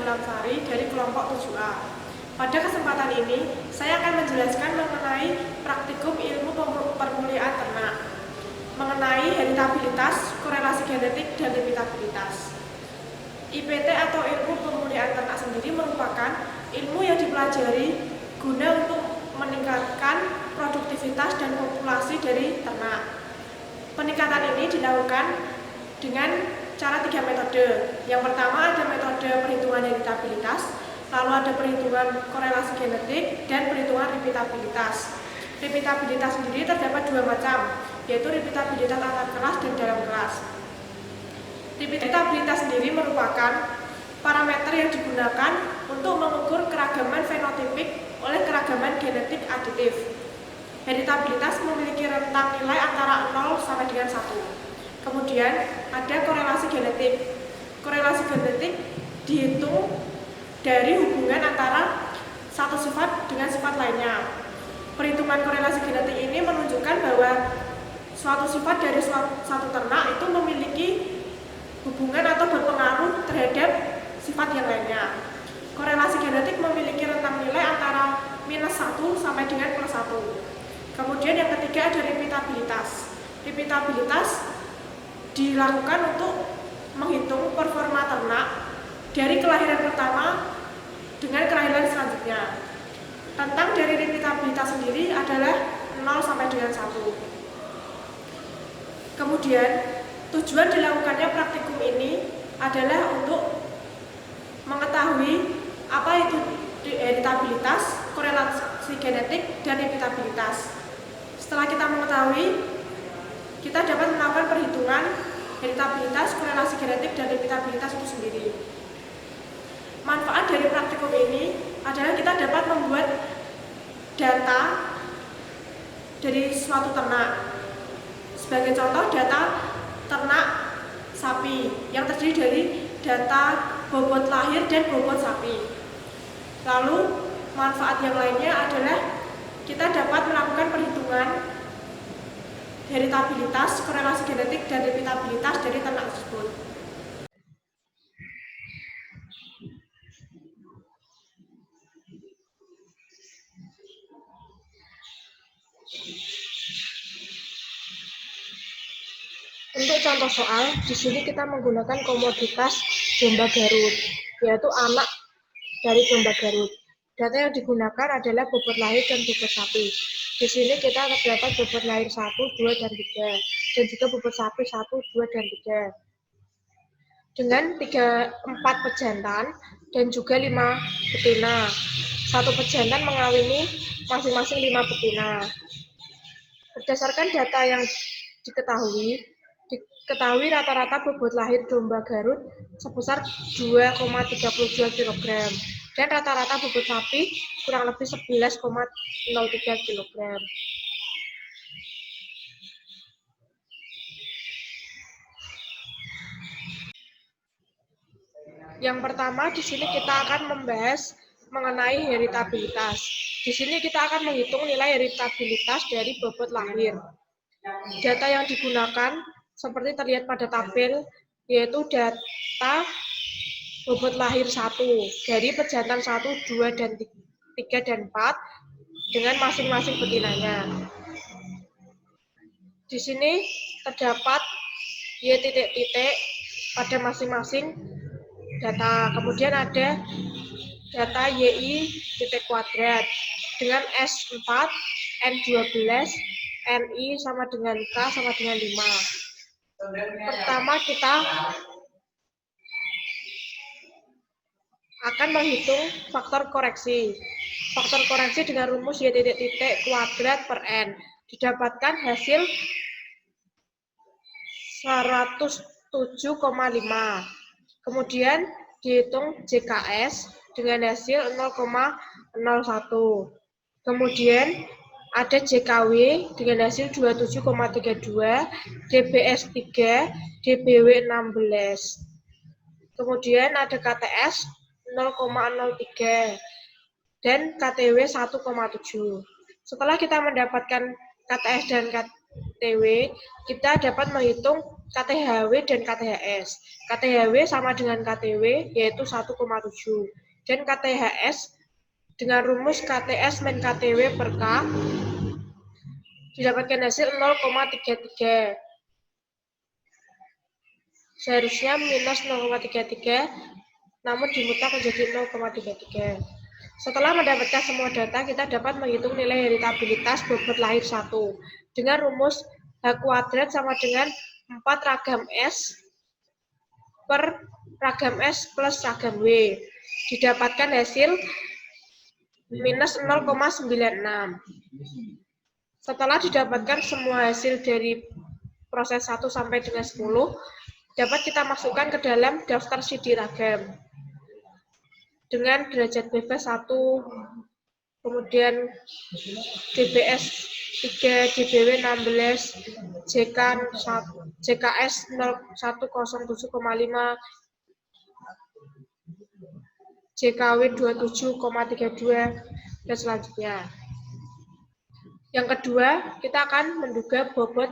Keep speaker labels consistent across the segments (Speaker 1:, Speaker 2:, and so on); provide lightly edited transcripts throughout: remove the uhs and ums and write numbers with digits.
Speaker 1: Lamsari dari kelompok 7A. Pada kesempatan ini, saya akan menjelaskan mengenai praktikum ilmu permuliaan ternak, mengenai heritabilitas, korelasi genetik, dan limitabilitas. IPT atau ilmu pemuliaan ternak sendiri merupakan ilmu yang dipelajari guna untuk meningkatkan produktivitas dan populasi dari ternak. Peningkatan ini dilakukan dengan cara 3 metode. Yang pertama ada metode perhitungan heritabilitas, lalu ada perhitungan korelasi genetik, dan perhitungan repeatabilitas. Repeatabilitas sendiri terdapat 2 macam, yaitu repeatabilitas antar kelas dan dalam kelas. Repeatabilitas sendiri merupakan parameter yang digunakan untuk mengukur keragaman fenotipik oleh keragaman genetik aditif. Heritabilitas memiliki rentang nilai antara 0 sampai dengan 1. Kemudian ada korelasi genetik. Korelasi genetik dihitung dari hubungan antara satu sifat dengan sifat lainnya. Perhitungan korelasi genetik ini menunjukkan bahwa suatu sifat dari satu ternak itu memiliki hubungan atau berpengaruh terhadap sifat yang lainnya. Korelasi genetik memiliki rentang nilai antara -1 sampai dengan +1. Kemudian yang ketiga ada repeatabilitas. Repeatabilitas dilakukan untuk menghitung performa ternak dari kelahiran pertama dengan kelahiran selanjutnya. Rentang dari repeatabilitas sendiri adalah 0 sampai dengan 1. Kemudian tujuan dilakukannya praktikum ini adalah untuk mengetahui apa itu heritabilitas, korelasi genetik, dan repeatabilitas. Setelah kita mengetahui, kita dapat melakukan perhitungan heritabilitas, korelasi genetik, dan repeatabilitas itu sendiri. Manfaat dari praktikum ini adalah kita dapat membuat data dari suatu ternak. Sebagai contoh, data ternak sapi yang terdiri dari data bobot lahir dan bobot sapi. Lalu manfaat yang lainnya adalah kita dapat melakukan perhitungan heritabilitas, korelasi genetik, dan repeatabilitas dari ternak tersebut. Untuk contoh soal, di sini kita menggunakan komoditas domba Garut, yaitu anak dari domba Garut. Data yang digunakan adalah bobot lahir dan bobot sapi. Di sini kita terdapat bobot lahir 1, 2, dan 3, dan juga bobot sapi 1, 2, dan 3. Dengan 4 pejantan dan juga 5 betina. Satu pejantan mengawini masing-masing 5 betina. Berdasarkan data yang diketahui rata-rata bobot lahir domba Garut sebesar 2,32 kg dan rata-rata bobot sapi kurang lebih 11,03 kg. Yang pertama, di sini kita akan membahas mengenai heritabilitas. Di sini kita akan menghitung nilai heritabilitas dari bobot lahir. Data yang digunakan seperti terlihat pada tabel, yaitu data bobot lahir 1 dari pejantan 1, 2, dan 3, dan 4 dengan masing-masing betinanya. Di sini terdapat Y titik-titik pada masing-masing data. Kemudian ada data YI titik kuadrat dengan S4, N12, NI sama dengan K sama dengan 5. Pertama kita akan menghitung faktor koreksi. Faktor koreksi dengan rumus Y titik-titik kuadrat per N. Didapatkan hasil 107,5. Kemudian dihitung JKS dengan hasil 0,01. Kemudian ada JKW dengan hasil 27,32, DBS 3, DBW 16. Kemudian ada KTS 0,03 dan KTW 1,7. Setelah kita mendapatkan KTS dan KTW, TW, kita dapat menghitung KTHW dan KTHS. KTHW sama dengan KTW, yaitu 1,7. Dan KTHS dengan rumus KTS min KTW per K, didapatkan hasil 0,33. Seharusnya minus 0,33, namun dimutak menjadi 0,33. Setelah mendapatkan semua data, kita dapat menghitung nilai heritabilitas bobot lahir 1 dengan rumus H kuadrat sama dengan 4 ragam S per ragam S plus ragam W. Didapatkan hasil minus 0,96. Setelah didapatkan semua hasil dari proses 1 sampai dengan 10, dapat kita masukkan ke dalam daftar CD ragam dengan derajat bebas 1, kemudian DBS 3, DBW 16, JKS 107,5, JKW 27,32, dan selanjutnya. Yang kedua, kita akan menduga bobot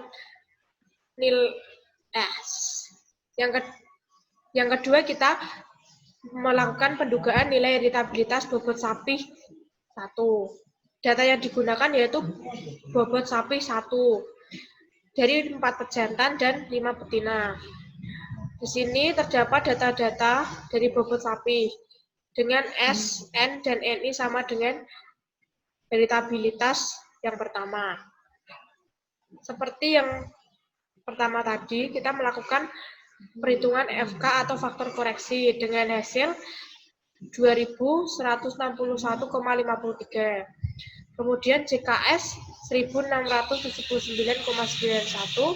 Speaker 1: Yang kedua, kita melakukan pendugaan nilai heritabilitas bobot sapi 1. Data yang digunakan yaitu bobot sapi 1 dari 4 pejantan dan 5 betina. Di sini terdapat data-data dari bobot sapi dengan S, N, dan NI sama dengan heritabilitas yang pertama. Seperti yang pertama tadi, kita melakukan perhitungan FK atau faktor koreksi dengan hasil 2161,53. Kemudian JKS 1679,91,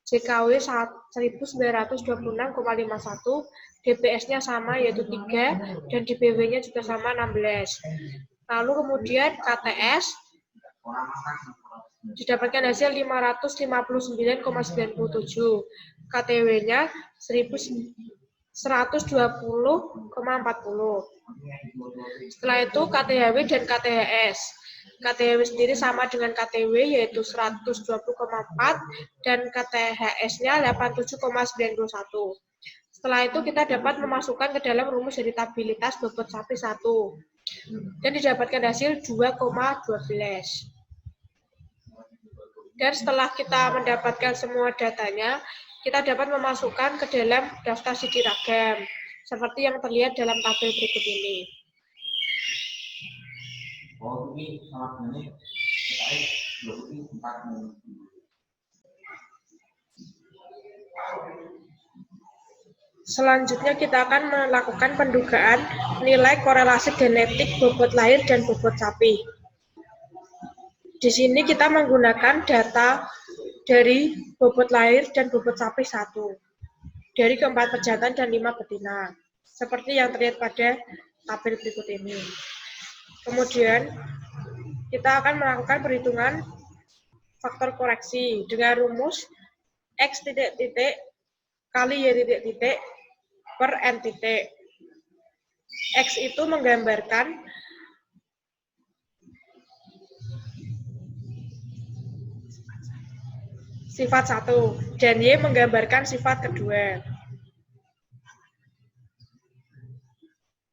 Speaker 1: JKW 1926,51, DBS-nya sama yaitu 3 dan DBW-nya juga sama 16. Lalu kemudian KTS didapatkan hasil 559,97, KTW-nya 1120,40. Setelah itu KTHW dan KTHS. KTHW sendiri sama dengan KTW yaitu 120,4 dan KTHS-nya 87,91. Setelah itu kita dapat memasukkan ke dalam rumus heritabilitas bobot sapi 1 dan didapatkan hasil 2,12. Dan setelah kita mendapatkan semua datanya, kita dapat memasukkan ke dalam daftar CD ragam, seperti yang terlihat dalam tabel berikut ini. Selanjutnya kita akan melakukan pendugaan nilai korelasi genetik bobot lahir dan bobot sapi. Di sini kita menggunakan data dari bobot lahir dan bobot sapi 1 dari keempat pejantan dan 5 betina, seperti yang terlihat pada tabel berikut ini. Kemudian kita akan melakukan perhitungan faktor koreksi dengan rumus X titik-titik kali Y titik-titik per N titik. X itu menggambarkan sifat 1 dan Y menggambarkan sifat kedua.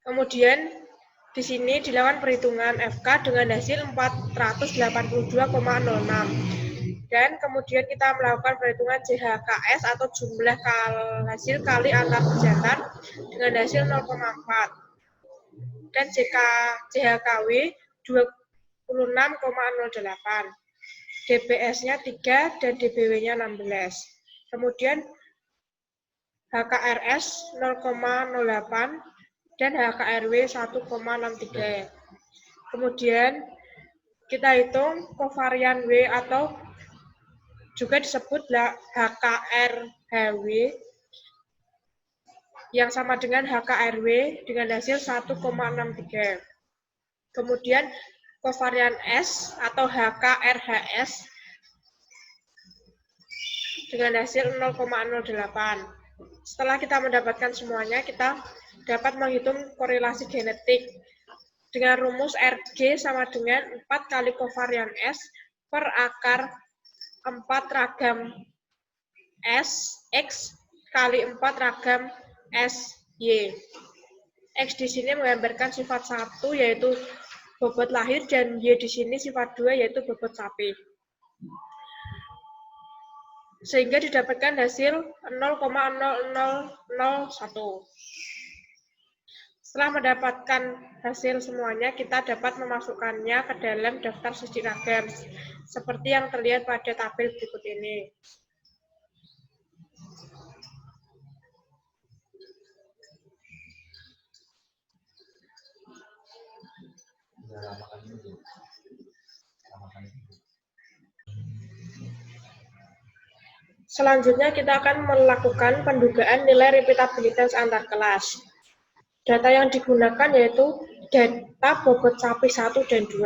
Speaker 1: Kemudian di sini dilakukan perhitungan FK dengan hasil 482,06 dan kemudian kita melakukan perhitungan JHKS atau jumlah hasil kali antar pejantan dengan hasil 0,4 dan JHKW 26,08. DBS-nya 3 dan DBW-nya 16. Kemudian HKRS 0,08 dan HKRW 1,63. Kemudian kita hitung kovarian W atau juga disebut HKRHW yang sama dengan HKRW dengan hasil 1,63. Kemudian kovarian S atau HKRHS dengan hasil 0,08. Setelah kita mendapatkan semuanya, kita dapat menghitung korelasi genetik dengan rumus RG sama dengan 4 kali kovarian S per akar 4 ragam S X kali 4 ragam S Y. X di sini menggambarkan sifat 1 yaitu bobot lahir dan Y di sini sifat 2 yaitu bobot sapi. Sehingga didapatkan hasil 0,0001. Setelah mendapatkan hasil semuanya, kita dapat memasukkannya ke dalam daftar sidik ragam, seperti yang terlihat pada tabel berikut ini. Selanjutnya kita akan melakukan pendugaan nilai repeatabilitas antar kelas. Data yang digunakan yaitu data bobot sapi 1 dan 2.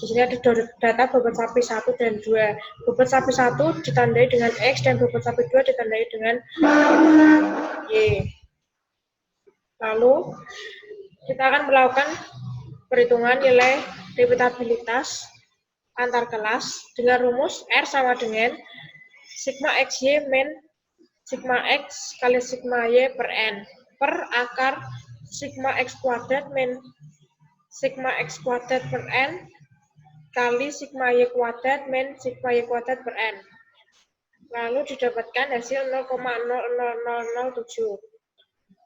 Speaker 1: Di sini ada data bobot sapi 1 dan 2. Bobot sapi 1 ditandai dengan X dan bobot sapi 2 ditandai dengan Y. Lalu kita akan melakukan perhitungan nilai repeatabilitas antar kelas dengan rumus R sama dengan sigma XY min sigma X kali sigma Y per N per akar sigma X kuadrat min sigma X kuadrat per N kali sigma Y kuadrat min sigma Y kuadrat per N. Lalu didapatkan hasil 0,00007.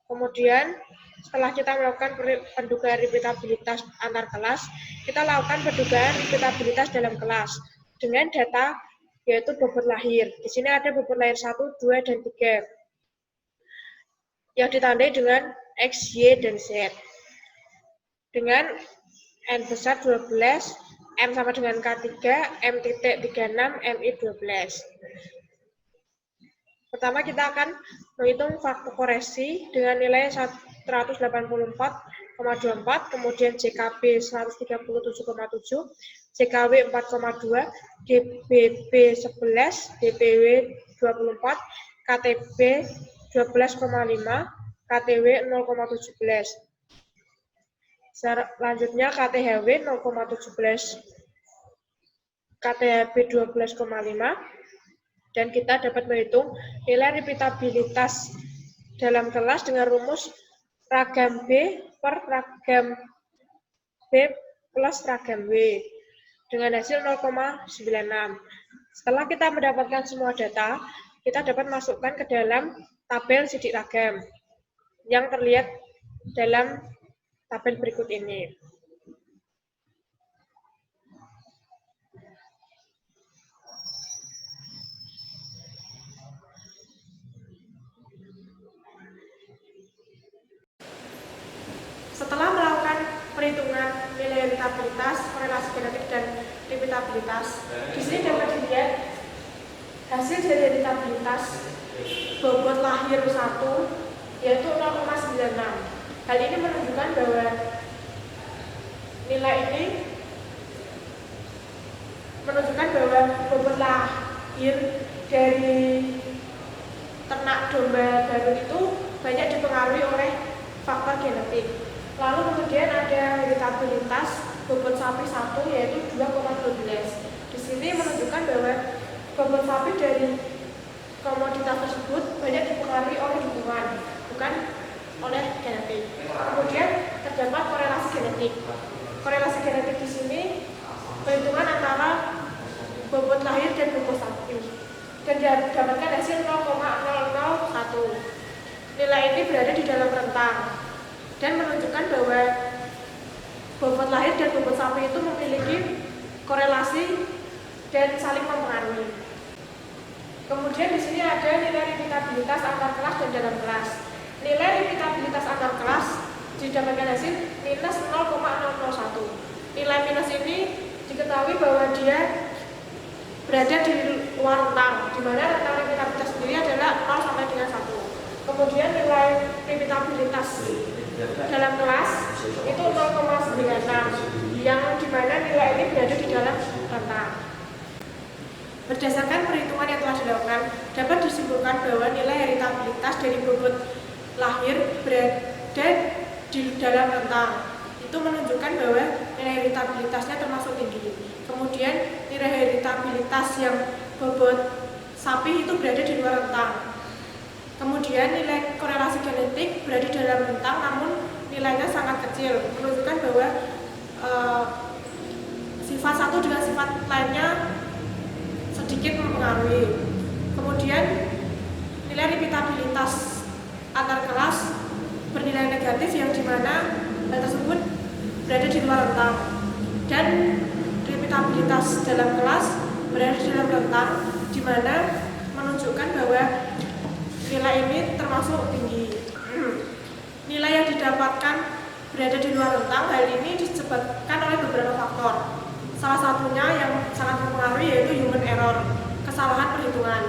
Speaker 1: Kemudian setelah kita melakukan pendugaan repeatabilitas antar kelas, kita lakukan pendugaan repeatabilitas dalam kelas dengan data yaitu bobot lahir. Di sini ada bobot lahir 1, 2, dan 3 yang ditandai dengan X, Y, dan Z. Dengan N besar 12, M sama dengan K3, M.36, MI 12. Pertama kita akan menghitung faktor koresi dengan nilai 184,24, kemudian JKB 137,7, JKW 4,2, DBB 11, DPW 24, KTB 12,5, KTW 0,17. Selanjutnya KTHW 0,17, KTHB 12,5, dan kita dapat menghitung nilai repeatabilitas dalam kelas dengan rumus ragam B per ragam B plus ragam W dengan hasil 0,96. Setelah kita mendapatkan semua data, kita dapat masukkan ke dalam tabel sidik ragam yang terlihat dalam tabel berikut ini. Setelah melakukan perhitungan nilai repeatabilitas, korelasi genetik, dan repeatabilitas, di sini dapat dilihat hasil dari repeatabilitas bobot lahir 1 yaitu 0,96. Hal ini menunjukkan bahwa nilai ini menunjukkan bahwa bobot lahir dari ternak domba baru itu banyak dipengaruhi oleh faktor genetik. Lalu kemudian ada repeatabilitas bobot sapi 1 yaitu 2,12. Di sini menunjukkan bahwa bobot sapi dari komoditas tersebut banyak dipengaruhi oleh lingkungan, bukan oleh genetik. Kemudian terdapat korelasi genetik. Korelasi genetik di sini perhitungan antara bobot lahir dan bobot sapi dan didapatkan hasil 0,001. Nilai ini berada di dalam rentang dan menunjukkan bahwa bobot lahir dan bobot sapi itu memiliki korelasi dan saling mempengaruhi. Kemudian di sini ada nilai repeatabilitas antar kelas dan dalam kelas. Nilai repeatabilitas antar kelas didapatkan hasil minus 0,001. Nilai minus ini diketahui bahwa dia berada di luar rentang, di mana rentang repeatabilitas sendiri adalah 0 sampai dengan 1. Kemudian nilai repeatabilitas dalam kelas itu 0,96, yang dimana nilai ini berada di dalam rentang. Berdasarkan perhitungan yang telah dilakukan, dapat disimpulkan bahwa nilai heritabilitas dari bobot lahir berada di dalam rentang. Itu menunjukkan bahwa nilai heritabilitasnya termasuk tinggi. Kemudian nilai heritabilitas yang bobot sapi itu berada di luar rentang. Kemudian nilai korelasi genetik berada di dalam rentang, namun nilainya sangat kecil, menunjukkan bahwa sifat satu dengan sifat lainnya sedikit mempengaruhi. Kemudian nilai repeatabilitas antar kelas bernilai negatif, yang dimana hal tersebut berada di luar rentang, dan repeatabilitas dalam kelas berada di dalam rentang, dimana menunjukkan bahwa nilai ini termasuk tinggi. Nilai yang didapatkan berada di luar rentang, hal ini disebabkan oleh beberapa faktor. Salah satunya yang sangat mempengaruhi yaitu human error, kesalahan perhitungan.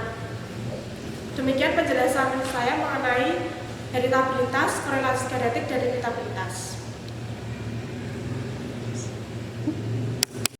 Speaker 1: Demikian penjelasan saya mengenai heritabilitas, korelasi genetik, dan repeatabilitas.